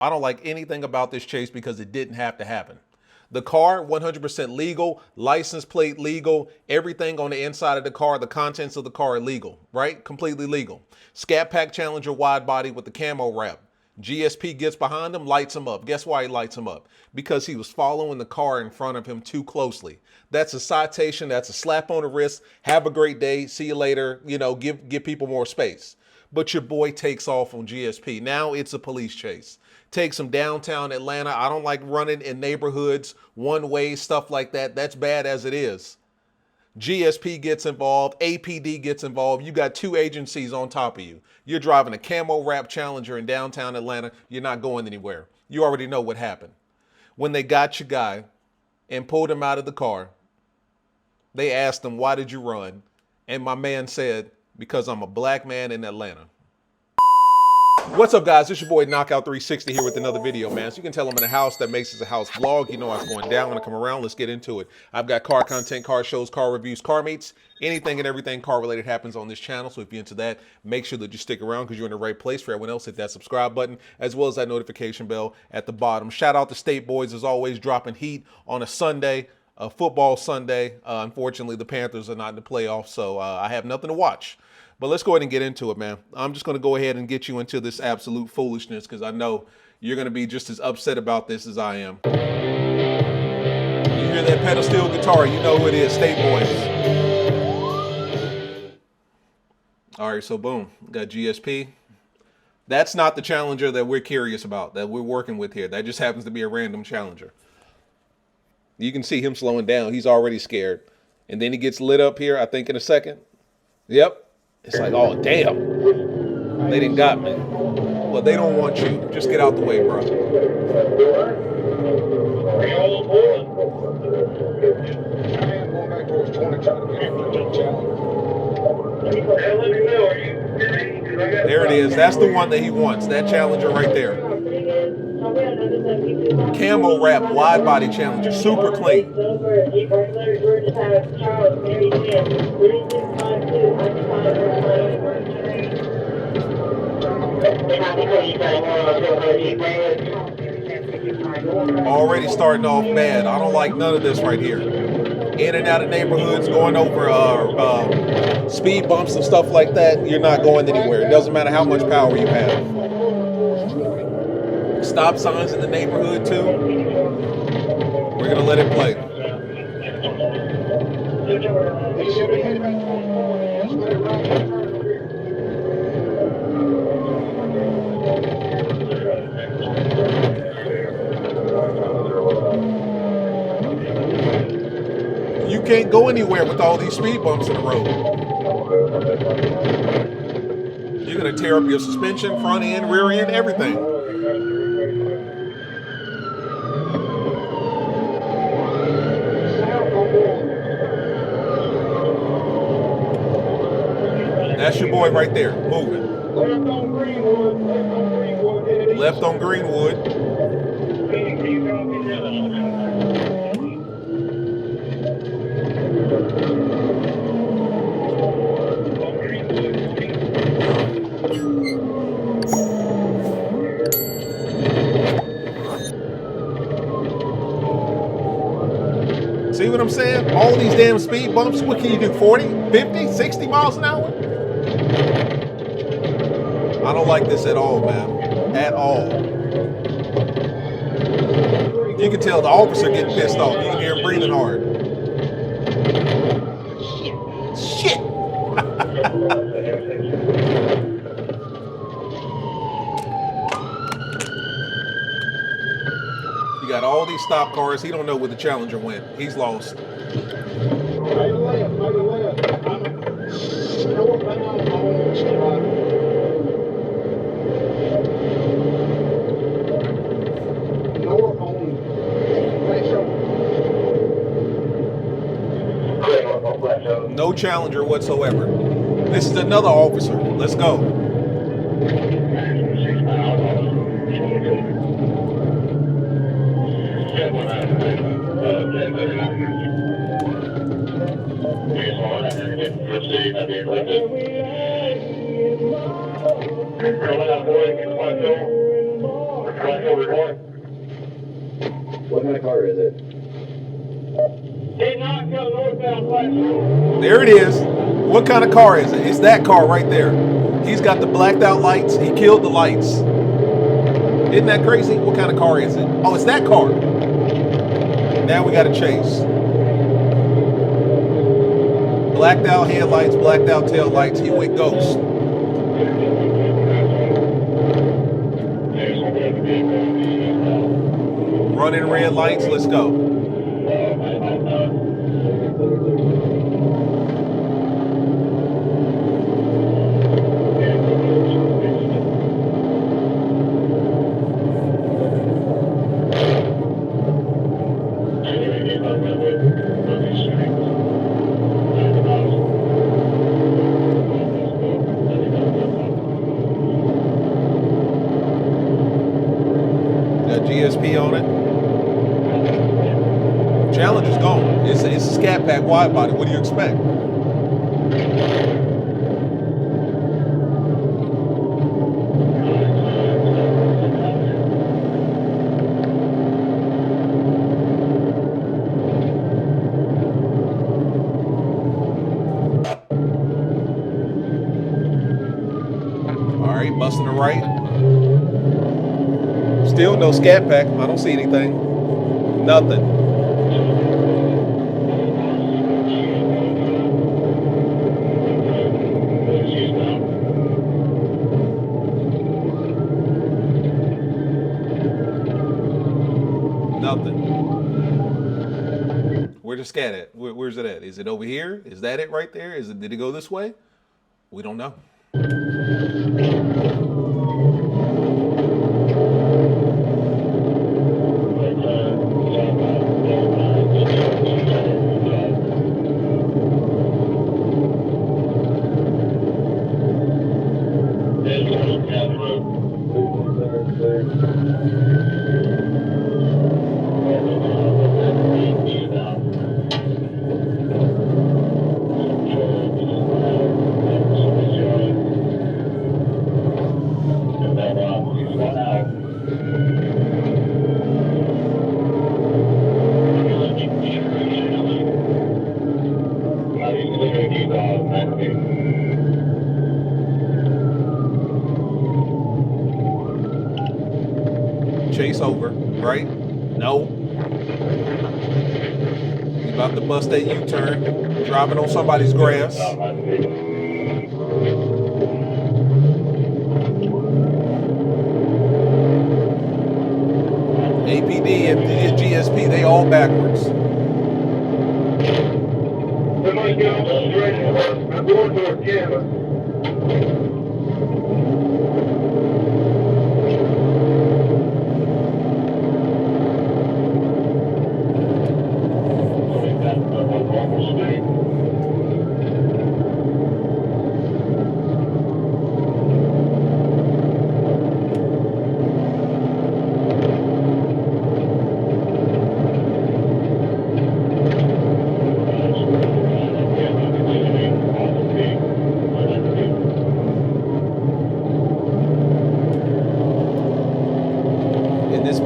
I don't like anything about this chase because it didn't have to happen. The car, 100% legal, license plate legal, everything on the inside of the car, the contents of the car are legal, right? Completely legal. Scat Pack Challenger wide body with the camo wrap. GSP gets behind him, lights him up. Guess why he lights him up? Because he was following the car in front of him too closely. That's a citation. That's a slap on the wrist. Have a great day. See you later. You know, give people more space. But your boy takes off on GSP. Now it's a police chase. Takes him downtown Atlanta. I don't like running in neighborhoods, one way, stuff like that. That's bad as it is. GSP gets involved, APD gets involved. You got two agencies on top of you. You're driving a camo wrap Challenger in downtown Atlanta. You're not going anywhere. You already know what happened. When they got your guy and pulled him out of the car, they asked him, why did you run? And my man said, because I'm a black man in Atlanta. What's up, guys? It's your boy Knockout 360 here with another video, man. So you can tell I'm in a house that makes this a house vlog. You know what's going down when I come around. Let's get into it. I've got car content, car shows, car reviews, car meets. Anything and everything car related happens on this channel. So if you're into that, make sure that you stick around because you're in the right place. For everyone else, hit that subscribe button as well as that notification bell at the bottom. Shout out to State Boys as always, dropping heat on a Sunday, a football Sunday. Unfortunately, the Panthers are not in the playoffs, so I have nothing to watch. But let's go ahead and get into it, man. I'm just going to go ahead and get you into this absolute foolishness because I know you're going to be just as upset about this as I am. You hear that pedal steel guitar, you know who it is, State Boys. All right, so boom, got GSP. That's not the Challenger that we're curious about, that we're working with here. That just happens to be a random Challenger. You can see him slowing down. He's already scared. And then he gets lit up here, I think, in a second. Yep. It's like, oh, damn. They done got me. Well, they don't want you. Just get out the way, bro. There it is. That's the one that he wants. That Challenger right there. Camo wrap, wide body Challenger. Super clean. Already starting off bad. I don't like none of this right here. In and out of neighborhoods, going over speed bumps and stuff like that. You're not going anywhere. It doesn't matter how much power you have. Stop signs in the neighborhood too. We're gonna let it play. You can't go anywhere with all these speed bumps in the road. You're gonna tear up your suspension, front end, rear end, everything. That's your boy right there, moving. Left on Greenwood. See what I'm saying? All these damn speed bumps, what can you do, 40, 50, 60 miles an hour? I don't like this at all, man. At all. You can tell the officer getting pissed off. You can hear him breathing hard. Shit. You got all these stop cars. He don't know where the Challenger went. He's lost. No Challenger whatsoever. This is another officer. Let's go. What kind of car is it? There it is. What kind of car is it? It's that car right there. He's got the blacked out lights. He killed the lights. Isn't that crazy? What kind of car is it? Oh, it's that car. Now we got to chase. Blacked out headlights, blacked out tail lights. He went ghost. Running red lights. Let's go. Got GSP on it. Challenger's gone. It's a Scatpack Widebody. What do you expect? All right, busting the right. Still no Scatpack. I don't see anything. Nothing. Nothing. Where's the scat at? Where's it at? Is it over here? Is that it right there? Did it go this way? We don't know. Chase over, right? No. He's about to bust that U-turn, driving on somebody's grass. APD and GSP, they all backwards. Somebody get on the straight. I'm going towards Canada.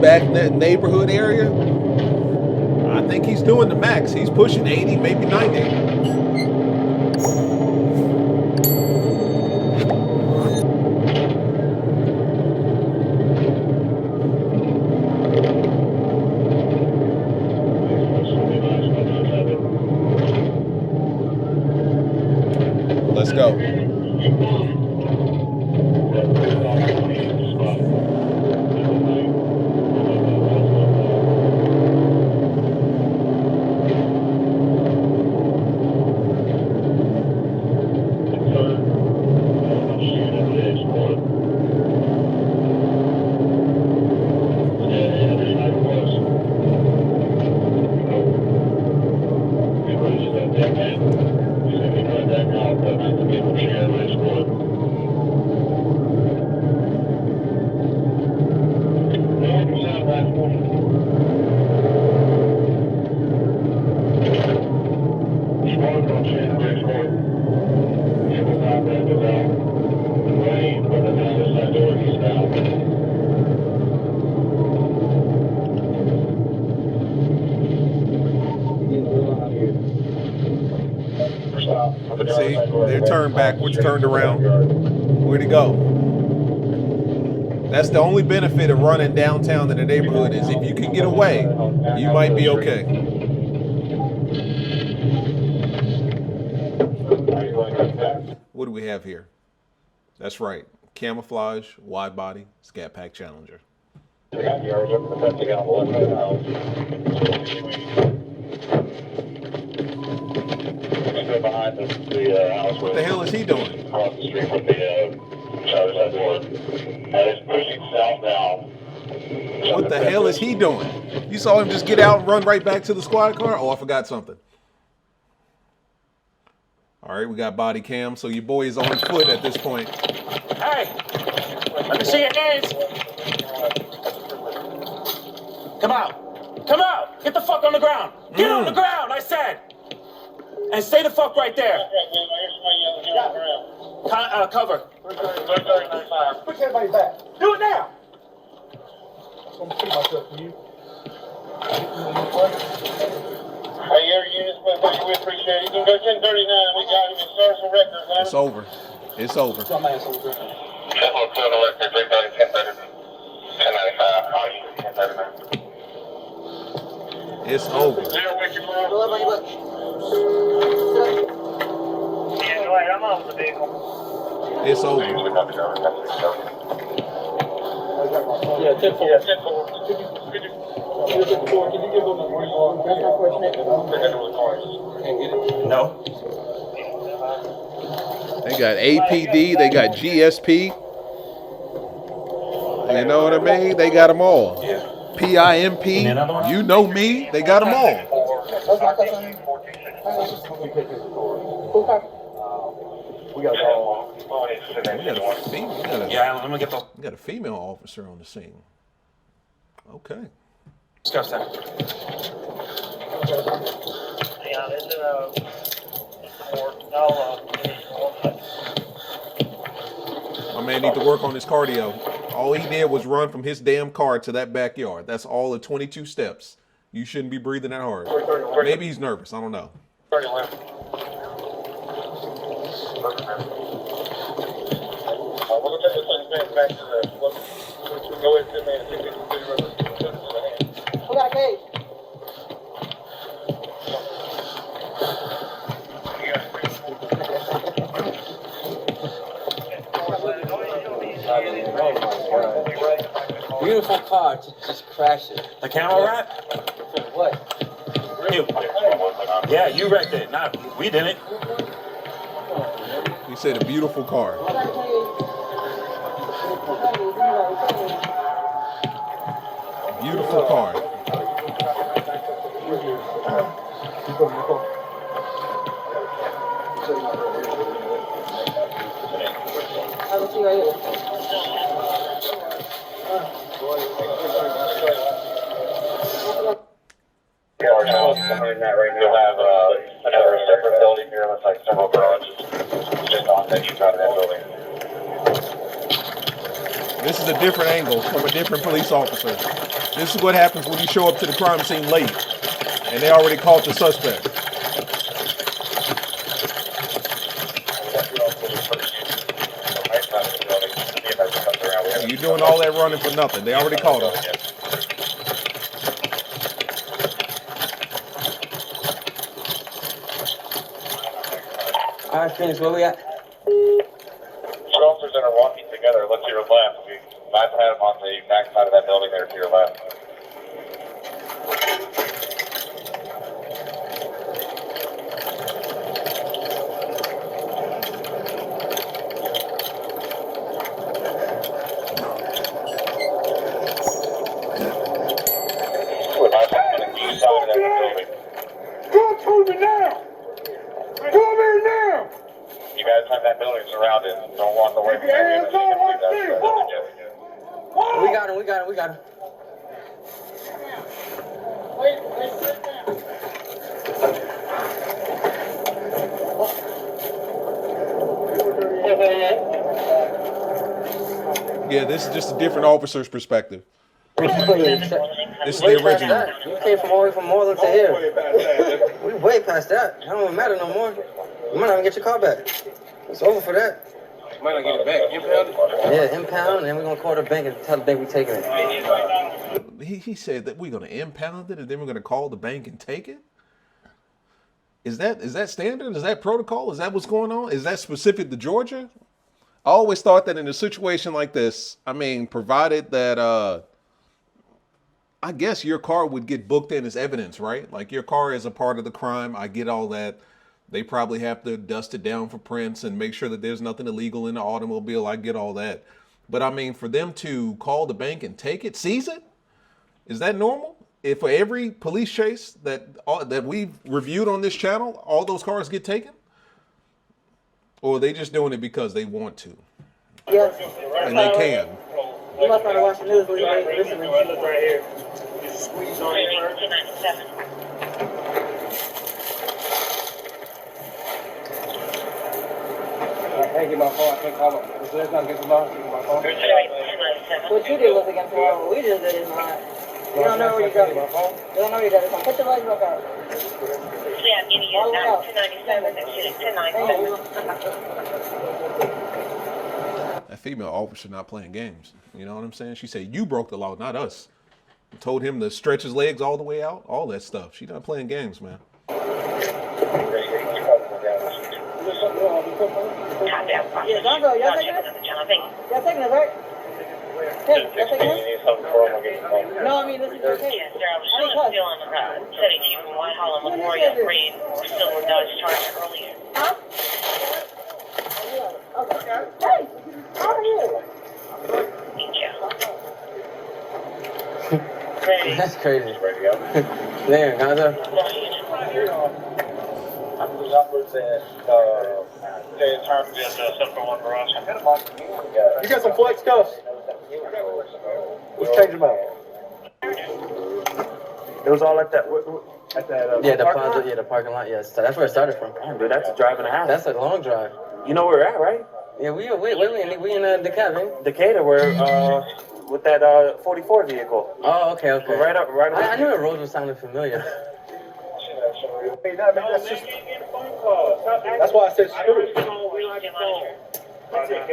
Back neighborhood area, I think he's doing the max. He's pushing 80, maybe 90. Let's go. See, they're turned backwards, turned around. Where'd he go? That's the only benefit of running downtown in the neighborhood is if you can get away, you might be okay. What do we have here? That's right. Camouflage, Widebody, Scatpack Challenger. What the hell is he doing? Across the street from the Challenger Scatpack. And it's pushing southbound. What the hell is he doing? You saw him just get out and run right back to the squad car? Oh, I forgot something. All right, we got body cam, so your boy is on foot at this point. Hey, let me see your hands. Come out. Come out. Get the fuck on the ground. Get on the ground, I said. And stay the fuck right there. Cover. Push everybody back. Do it now. I'm gonna see myself for you. Hey, your units, we appreciate it. You can go 1039. We got him in social records. It's over. It's over. It's over. I'm off the vehicle. It's over. Yeah, 10-4. Yeah, 10-4. Could you give them where you are? That's unfortunate. Can't get it? No. They got APD, they got GSP. You know what I mean? They got them all. Yeah. PIMP, you know me, they got them all. We got We got a female officer on the scene. Okay. Scuff center. Yeah, this is My man need to work on his cardio. All he did was run from his damn car to that backyard. That's all of 22 steps. You shouldn't be breathing that hard. Maybe he's nervous. I don't know. Who got a case? Beautiful car, just crash it. The Camo Wrap? What? You. Yeah, you wrecked it. Not we didn't. He said a beautiful car. Beautiful car. Behind that right now, you'll have another separate building here. Looks like several garages just on that side of that building. This is a different angle from a different police officer. This is what happens when you show up to the crime scene late and they already caught the suspect. You're doing all that running for nothing. They already caught him. All right, Phoenix, where we at? Two officers that are walking together. Look to your left. We might have them on the back side of that building there to your left. We might have them on the east side of that building. Come to me now! Come here now! You guys have that building surrounded. Don't walk away from that. Hands on my feet! We got him, we got him, we got him. Yeah, this is just a different officer's perspective. You This is the original. came from all the way from Moreland to here. We way past that. That don't even matter no more. You might not even get your car back. It's over for that. You might not get it back. Impound it? Yeah, impound, and then we're gonna call the bank and tell the bank we're taking it. He said that we're going to impound it and then we're going to call the bank and take it. Is that standard? Is that protocol? Is that what's going on? Is that specific to Georgia? I always thought that in a situation like this, I mean, provided that I guess your car would get booked in as evidence, right? Like your car is a part of the crime. I get all that. They probably have to dust it down for prints and make sure that there's nothing illegal in the automobile. I get all that. But I mean, for them to call the bank and take it, seize it, is that normal? If for every police chase that we've reviewed on this channel, all those cars get taken? Or are they just doing it because they want to? Yes. And they can. You must not have watched the news recently. Look right here. Just squeeze on it. I can't get my phone. I can't call him. Let's not get the law. Get my phone. What you did was against the law. What we just did is not. You don't know where you got it. You don't know where you got it from. Put your lights back out. Yeah, I'm giving you 297 and shooting 1097. That female officer not playing games. You know what I'm saying? She said, you broke the law, not us. Told him to stretch his legs all the way out, all that stuff. She not playing games, man. Top down. Yeah, don't go. Y'all taking this? Y'all taking this, right? Hey, y'all taking this? No, I mean, this is your case. Yes, sir. I was still on the 72 from Whitehall and Memorial Green. We're still in Dodge Charger earlier. Huh? Okay. Hey, out of here. Thank you. That's crazy. There, Gonzo. You got some flex cuffs? Let's change them out. It was all at that. Yeah, the plaza, yeah, the parking lot. Yes, so that's where it started from. Damn, dude, that's a drive and a half. That's a long drive. You know where we're at, right? Yeah, we in Decatur. Decatur, we're with that 44 vehicle. Oh, okay. We're right up, right. I knew the roads were sounding familiar. Hey, no, man, that's just. That's why I said screw it. Get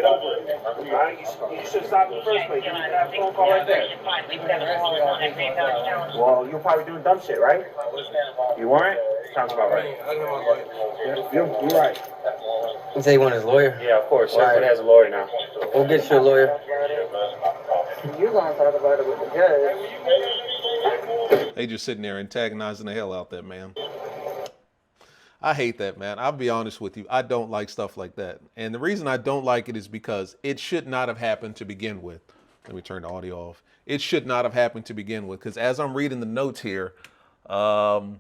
over it. You should stop in the first place. You have a phone call right there. Well, you're probably doing dumb shit, right? You weren't? Sounds about right. You're right. You say you want his lawyer? Yeah, of course. Everybody has a lawyer now. We'll get you a lawyer. You're going to talk about it with the judge. They just sitting there antagonizing the hell out that man. I hate that, man. I'll be honest with you. I don't like stuff like that. And the reason I don't like it is because it should not have happened to begin with. Let me turn the audio off. It should not have happened to begin with. Because as I'm reading the notes here, let's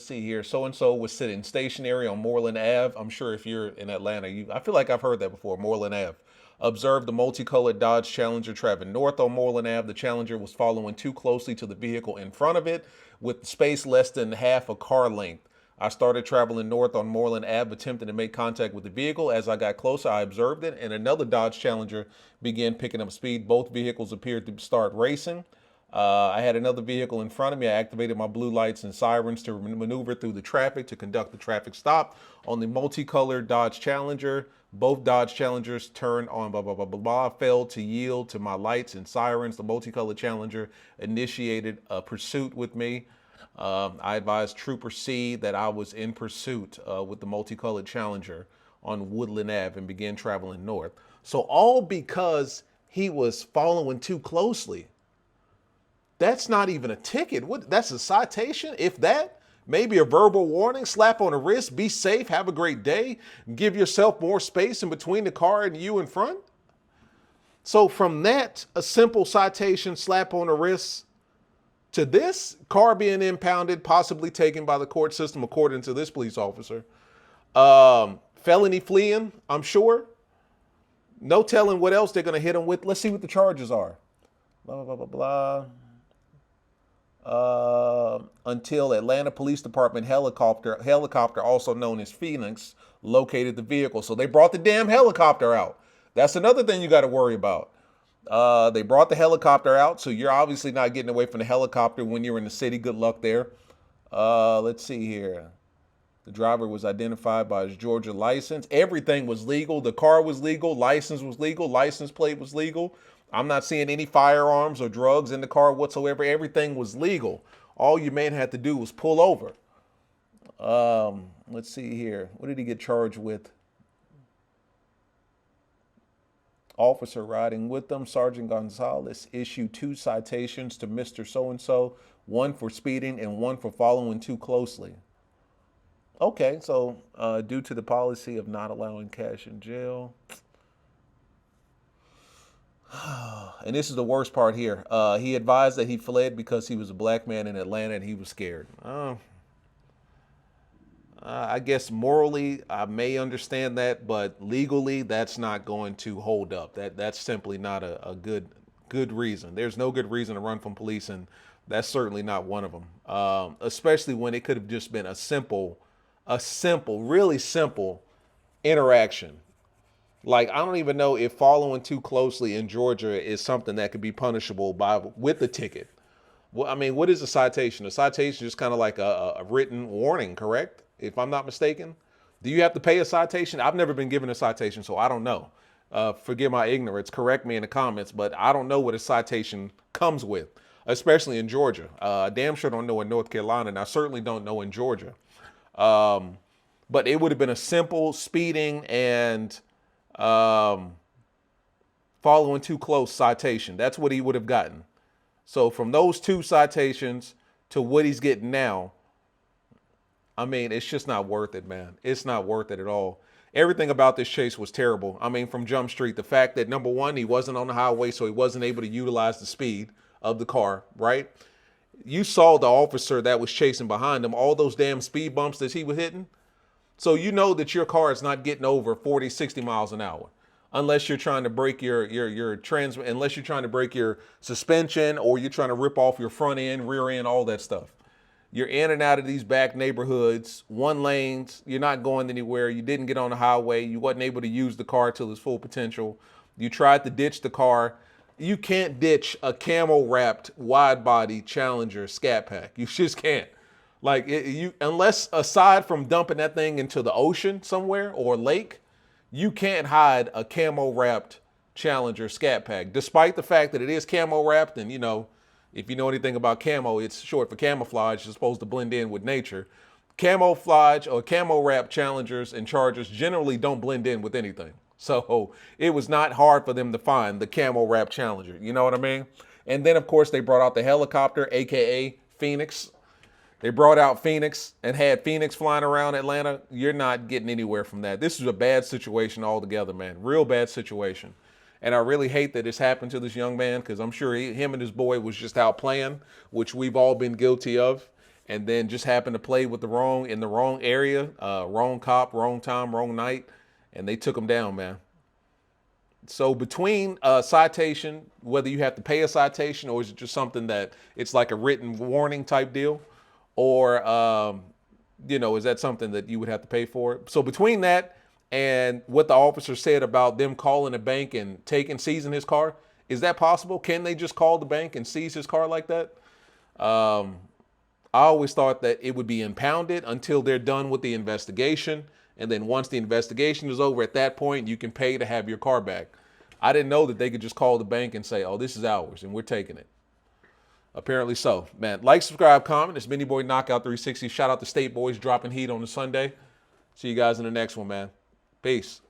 see here. So-and-so was sitting stationary on Moreland Ave. I'm sure if you're in Atlanta, I feel like I've heard that before, Moreland Ave. Observed the multicolored Dodge Challenger traveling north on Moreland Ave. The Challenger was following too closely to the vehicle in front of it with space less than half a car length. I started traveling north on Moreland Ave, attempting to make contact with the vehicle. As I got closer, I observed it, and another Dodge Challenger began picking up speed. Both vehicles appeared to start racing. I had another vehicle in front of me. I activated my blue lights and sirens to maneuver through the traffic to conduct the traffic stop on the multicolored Dodge Challenger. Both Dodge Challengers turned on blah, blah, blah, blah, blah. Failed to yield to my lights and sirens. The multicolored Challenger initiated a pursuit with me. I advised Trooper C that I was in pursuit with the multicolored Challenger on Woodland Ave and began traveling north. So all because he was following too closely. That's not even a ticket. That's a citation, if that. Maybe a verbal warning, slap on the wrist, be safe, have a great day, give yourself more space in between the car and you in front. So from that, a simple citation, slap on the wrist, to this, car being impounded, possibly taken by the court system, according to this police officer. Felony fleeing, I'm sure. No telling what else they're going to hit him with. Let's see what the charges are. Blah, blah, blah, blah. Until Atlanta Police Department helicopter, also known as Phoenix, located the vehicle. So they brought the damn helicopter out. That's another thing you got to worry about. They brought the helicopter out, so you're obviously not getting away from the helicopter when you're in the city. Good luck there. Let's see here. The driver was identified by his Georgia license. Everything was legal. The car was legal. License was legal. License plate was legal. I'm not seeing any firearms or drugs in the car whatsoever. Everything was legal. All your man had to do was pull over. Let's see here. What did he get charged with? Officer riding with them, Sergeant Gonzalez, issued 2 citations to Mr. So-and-so, one for speeding and one for following too closely. Okay, so due to the policy of not allowing cash in jail. And this is the worst part here. He advised that he fled because he was a black man in Atlanta and he was scared. I guess morally, I may understand that, but legally, that's not going to hold up. That's simply not a good reason. There's no good reason to run from police, and that's certainly not one of them. Especially when it could have just been a simple, really simple interaction. Like, I don't even know if following too closely in Georgia is something that could be punishable with a ticket. Well, I mean, what is a citation? A citation is just kind of like a written warning, correct? If I'm not mistaken. Do you have to pay a citation? I've never been given a citation, so I don't know. Forgive my ignorance. Correct me in the comments, but I don't know what a citation comes with, especially in Georgia. I damn sure don't know in North Carolina, and I certainly don't know in Georgia. But it would have been a simple speeding and following too close citation. That's what he would have gotten. So from those 2 citations to what he's getting now, I mean, it's just not worth it, man. It's not worth it at all. Everything about this chase was terrible. I mean, from Jump Street, the fact that, number one, he wasn't on the highway, so he wasn't able to utilize the speed of the car, right? You saw the officer that was chasing behind him, all those damn speed bumps that he was hitting. So you know that your car is not getting over 40, 60 miles an hour. Unless you're trying to break unless you're trying to break your suspension, or you're trying to rip off your front end, rear end, all that stuff. You're in and out of these back neighborhoods, 1 lanes. You're not going anywhere. You didn't get on the highway. You wasn't able to use the car to its full potential. You tried to ditch the car. You can't ditch a camel wrapped wide body Challenger Scatpack. You just can't. Like, unless aside from dumping that thing into the ocean somewhere or lake, you can't hide a camo wrapped Challenger Scatpack. Despite the fact that it is camo wrapped, and you know, if you know anything about camo, it's short for camouflage. It's supposed to blend in with nature. Camouflage or camo wrap Challengers and Chargers generally don't blend in with anything. So it was not hard for them to find the camo wrap Challenger. You know what I mean? And then, of course, they brought out the helicopter, AKA Phoenix. They brought out Phoenix and had Phoenix flying around Atlanta. You're not getting anywhere from that. This is a bad situation altogether, man. Real bad situation. And I really hate that this happened to this young man, because I'm sure him and his boy was just out playing, which we've all been guilty of, and then just happened to play with in the wrong area, wrong cop, wrong time, wrong night, and they took him down, man. So between citation, whether you have to pay a citation or is it just something that it's like a written warning type deal, or, you know, is that something that you would have to pay for? So between that and what the officer said about them calling a bank and seizing his car, is that possible? Can they just call the bank and seize his car like that? I always thought that it would be impounded until they're done with the investigation. And then once the investigation is over, at that point, you can pay to have your car back. I didn't know that they could just call the bank and say, oh, this is ours and we're taking it. Apparently so. Man, like, subscribe, comment. It's Mini Boy Knockout 360. Shout out to State Boys dropping heat on the Sunday. See you guys in the next one, man. Peace.